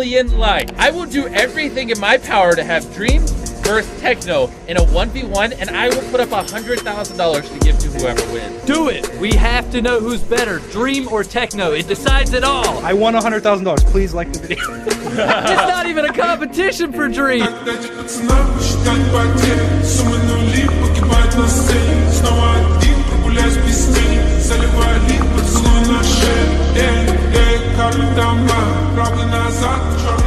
million likes. I will do everything in my power to have Dream versus Techno in a 1v1, and I will put up $100,000 to give to whoever wins. Do it! We have to know who's better, Dream or Techno. It decides it all. I won $100,000. Please like the video. It's not even a competition for Dream. Правда назад,